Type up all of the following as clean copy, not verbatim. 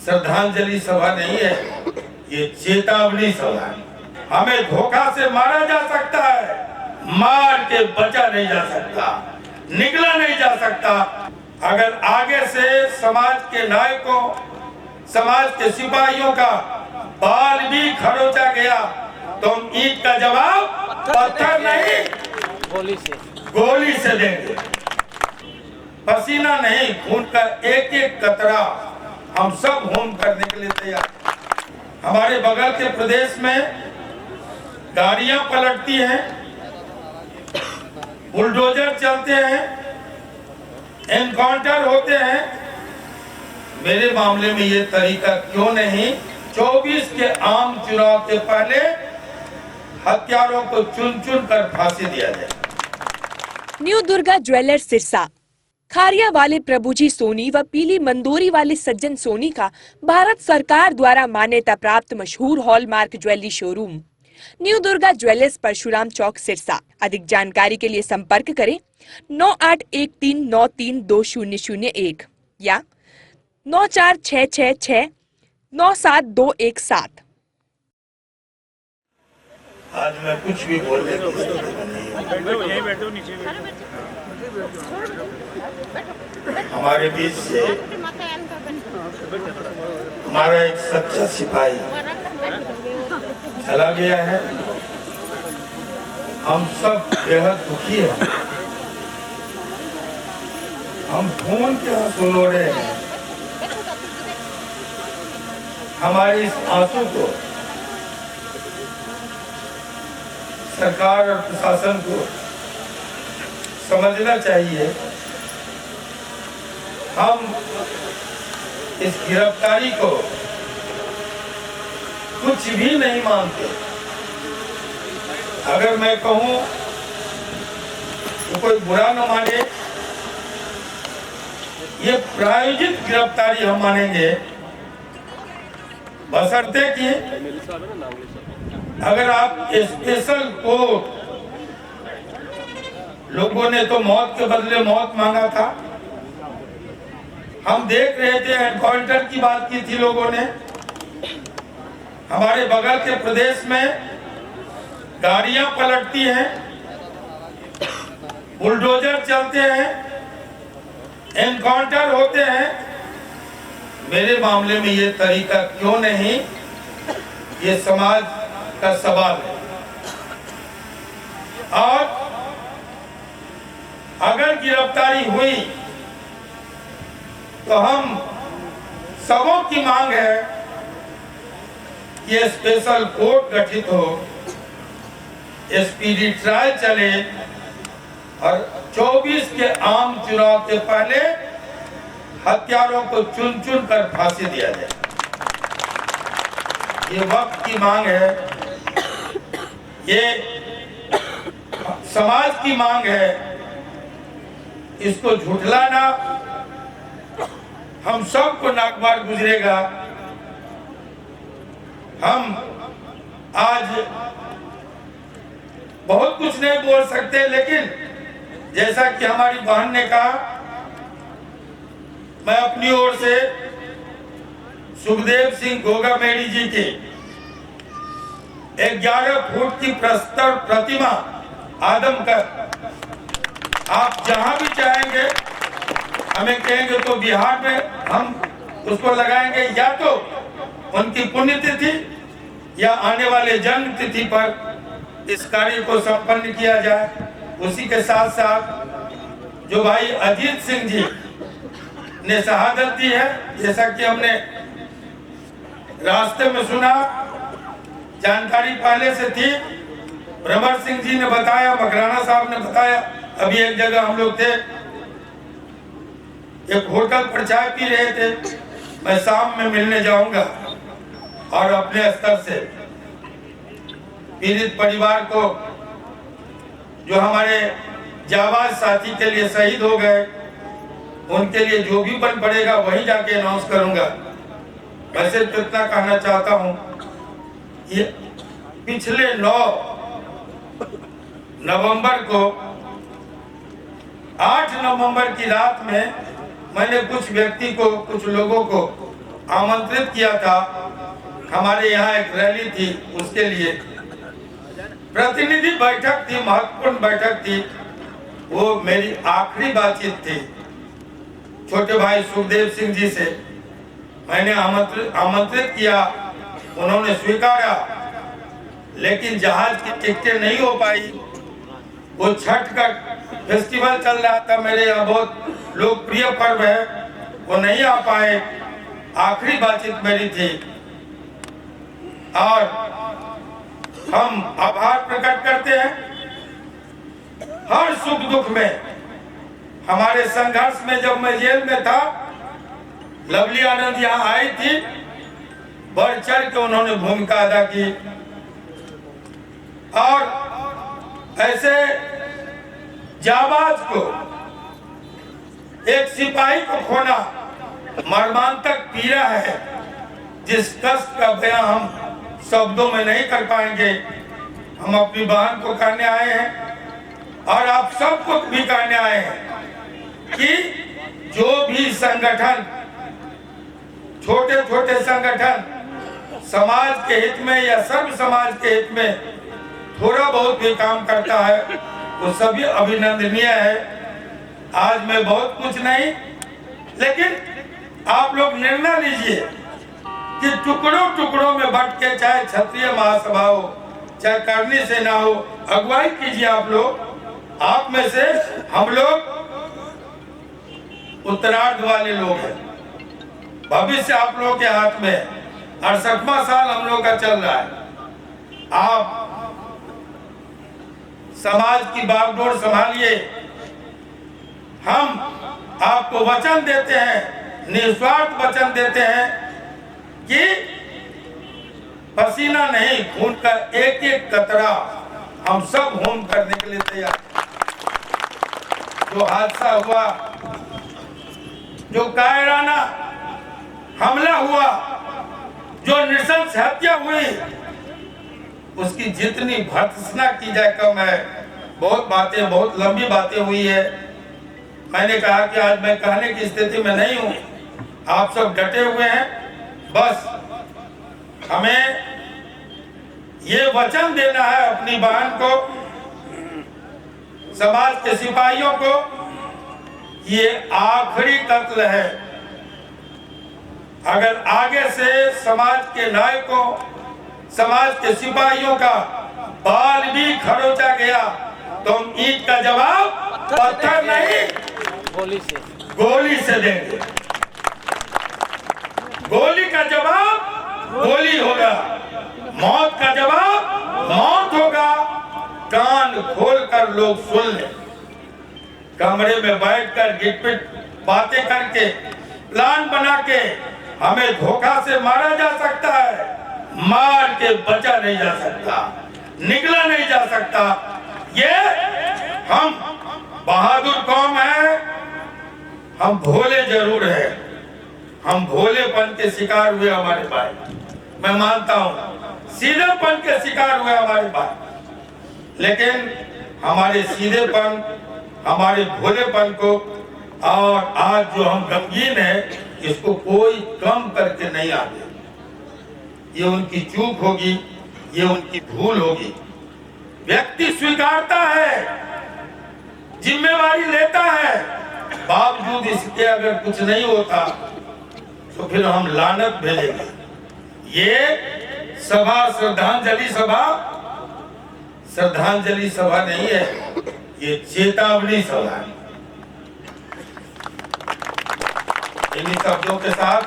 श्रद्धांजलि सभा नहीं है, ये चेतावनी सभा है। हमें धोखा से मारा जा सकता है, मार के बचा नहीं जा सकता, निकला नहीं जा सकता। अगर आगे से समाज के नायकों, समाज के सिपाहियों का बाल भी खरोचा गया तो हम ईंट का जवाब पत्थर नहीं गोली से देंगे। पसीना नहीं, खून का एक एक कतरा हम सब होम करने के लिए तैयार। हमारे बगल के प्रदेश में गाड़ियां पलटती हैं, बुलडोजर चलते हैं, एनकाउंटर होते हैं। मेरे मामले में ये तरीका क्यों नहीं? 24 के आम चुनाव के पहले हत्यारों को चुन चुन कर फांसी दिया जाए। न्यू दुर्गा ज्वेलर्स सिरसा, खारिया वाले प्रभुजी सोनी व पीली मंदोरी वाले सज्जन सोनी का भारत सरकार द्वारा मान्यता प्राप्त मशहूर hallmark jewellery showroom new Durga jewellers, Parshuram Chowk, Sirsa. अधिक जानकारी के लिए संपर्क करें 9813932001 या 9466697217। आज मैं कुछ भी बोलने की हमारे बीच से हमारा एक सच्चा सिपाही चला गया है। हम सब बेहद दुखी हैं। हम खून के आंसू रो रहे हैं। हमारे इस आंसू को सरकार और प्रशासन को समझना चाहिए। हम इस गिरफ्तारी को कुछ भी नहीं मानते। अगर मैं कहूं तो कोई बुरा न माने, ये प्रायोजित गिरफ्तारी हम मानेंगे, बशर्ते कि अगर आप स्पेशल कोर्ट, लोगों ने तो मौत के बदले मौत मांगा था। हम देख रहे थे, एनकाउंटर की बात की थी लोगों ने। हमारे बगल के प्रदेश में गाड़ियां पलटती हैं, बुलडोजर चलते हैं, एनकाउंटर होते हैं। मेरे मामले में ये तरीका क्यों नहीं? ये समाज का सवाल है। और अगर गिरफ्तारी हुई तो हम सबों की मांग है कि स्पेशल कोर्ट गठित हो, स्पीडी ट्रायल चले और 24 के आम चुनाव के पहले हत्यारों को चुन चुन कर फांसी दिया जाए। ये वक्त की मांग है, ये समाज की मांग है। इसको झुठलाना हम सबको नागवार गुजरेगा। हम आज बहुत कुछ नहीं बोल सकते, लेकिन जैसा कि हमारी बहन ने कहा, मैं अपनी ओर से सुखदेव सिंह गोगामेड़ी जी की 11 फुट की प्रस्तर प्रतिमा आदमकद आप जहां भी चाहेंगे हमें कहेंगे तो बिहार में हम उसको लगाएंगे, या तो उनकी पुण्यतिथि या आने वाले जन्म तिथि पर इस कार्य को संपन्न किया जाए। उसी के साथ साथ जो भाई अजीत सिंह जी ने शहादत दी है, जैसा कि हमने रास्ते में सुना, जानकारी पहले से थी, रमर सिंह जी ने बताया, मकराना साहब ने बताया। अभी एक जगह हम लोग थे, एक होटल पर चाय पी रहे थे। मैं शाम में मिलने जाऊंगा और अपने स्तर से पीड़ित परिवार को, जो हमारे जाबाज साथी के लिए शहीद हो गए, उनके लिए जो भी बन पड़ेगा वहीं जाके अनाउंस करूंगा। मैं सिर्फ इतना कहना चाहता हूं, ये पिछले 9 नवंबर को 8 नवंबर की रात में मैंने कुछ व्यक्ति को, कुछ लोगों को आमंत्रित किया था, हमारे यहाँ एक रैली थी, उसके लिए प्रतिनिधि बैठक थी, महत्वपूर्ण बैठक थी। वो मेरी आखिरी बातचीत थी छोटे भाई सुखदेव सिंह जी से। मैंने आमंत्रित किया, उन्होंने स्वीकारा, लेकिन जहाज की टिकटें नहीं हो पाई। वो छठ का फेस्टिवल चल रहा था, मेरे यहाँ बहुत लोकप्रिय पर्व है, वो नहीं आ पाए। आखिरी बातचीत मेरी थी और हम आभार प्रकट करते हैं। हर सुख दुख में, हमारे संघर्ष में, जब मैं जेल में था, लवली आनंद यहाँ आई थी, बढ़ चढ़ के उन्होंने भूमिका अदा की। और ऐसे जाबाज को, एक सिपाही को खोना मर्मांतक पीड़ा है, जिस कष्ट का बयां हम शब्दों में नहीं कर पाएंगे। हम अपनी बहन को कहने आए हैं और आप सबको भी कहने आए हैं कि जो भी संगठन, छोटे छोटे संगठन समाज के हित में या सर्व समाज के हित में थोड़ा बहुत भी काम करता है, वो सभी अभिनंदनीय है। आज मैं बहुत कुछ नहीं, लेकिन आप लोग निर्णय लीजिए कि टुकड़ों टुकड़ों में बंट के, चाहे क्षत्रिय महासभा हो, चाहे करनी सेना हो, अगुवाई कीजिए आप लोग। आप में से हम लोग उत्तरार्ध वाले लोग हैं, भविष्य आप लोगों के हाथ में है। 68वां साल हम लोग का चल रहा है। आप समाज की बागडोर संभालिए। हम आपको वचन देते हैं, निस्वार्थ वचन देते हैं कि पसीना नहीं, खून का एक एक कतरा हम सब होम करने के लिए तैयार। जो हादसा हुआ, जो कायराना हमला हुआ, जो नृशंस हत्या हुई, उसकी जितनी भर्त्सना की जाए कम है। बहुत बातें, बहुत लंबी बातें हुई है। मैंने कहा कि आज मैं कहने की स्थिति में नहीं हूं। आप सब डटे हुए हैं, बस हमें ये वचन देना है अपनी बहन को, समाज के सिपाहियों को, ये आखिरी कत्ल है। अगर आगे से समाज के नायकों, समाज के सिपाहियों का बाल भी खरोचा गया तो हम ईंट का जवाब पत्थर नहीं, गोली से देंगे। गोली का जवाब गोली होगा, मौत का जवाब मौत होगा। कान खोलकर लोग सुन ले। कमरे में बैठकर गिटपिट बातें करके, प्लान बना के हमें धोखा से मारा जा सकता है, मार के बचा नहीं जा सकता, निकला नहीं जा सकता। ये हम बहादुर कौम है, हम भोले जरूर है। हम भोलेपन के शिकार हुए हमारे भाई, मैं मानता हूं सीधेपन के शिकार हुए हमारे भाई, लेकिन हमारे सीधेपन, हमारे भोलेपन को, और आज जो हम गमगीन है, इसको कोई कम करके नहीं आगे। ये उनकी चूक होगी, ये उनकी भूल होगी। व्यक्ति स्वीकारता है, जिम्मेवारी लेता है, बावजूद इसके अगर कुछ नहीं होता तो फिर हम लानत भेजेंगे। ये सभा श्रद्धांजलि सभा, श्रद्धांजलि सभा नहीं है, ये चेतावनी सभा है। इन्हीं शब्दों के साथ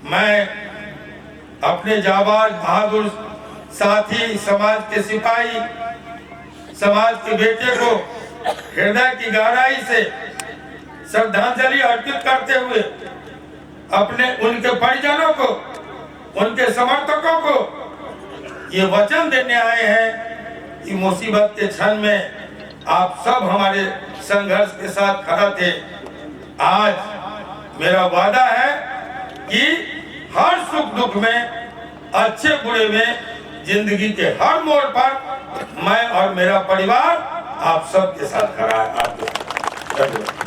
मैं अपने जाबाज बहादुर साथी, समाज के सिपाही, समाज के बेटे को हृदय की गहराई से श्रद्धांजलि अर्पित करते हुए अपने, उनके परिजनों को, उनके समर्थकों को ये वचन देने आए हैं कि मुसीबत के क्षण में आप सब हमारे संघर्ष के साथ खड़ा थे। आज मेरा वादा है कि हर सुख दुख में, अच्छे बुरे में, जिंदगी के हर मोड़ पर मैं और मेरा परिवार आप सबके साथ खड़ा है।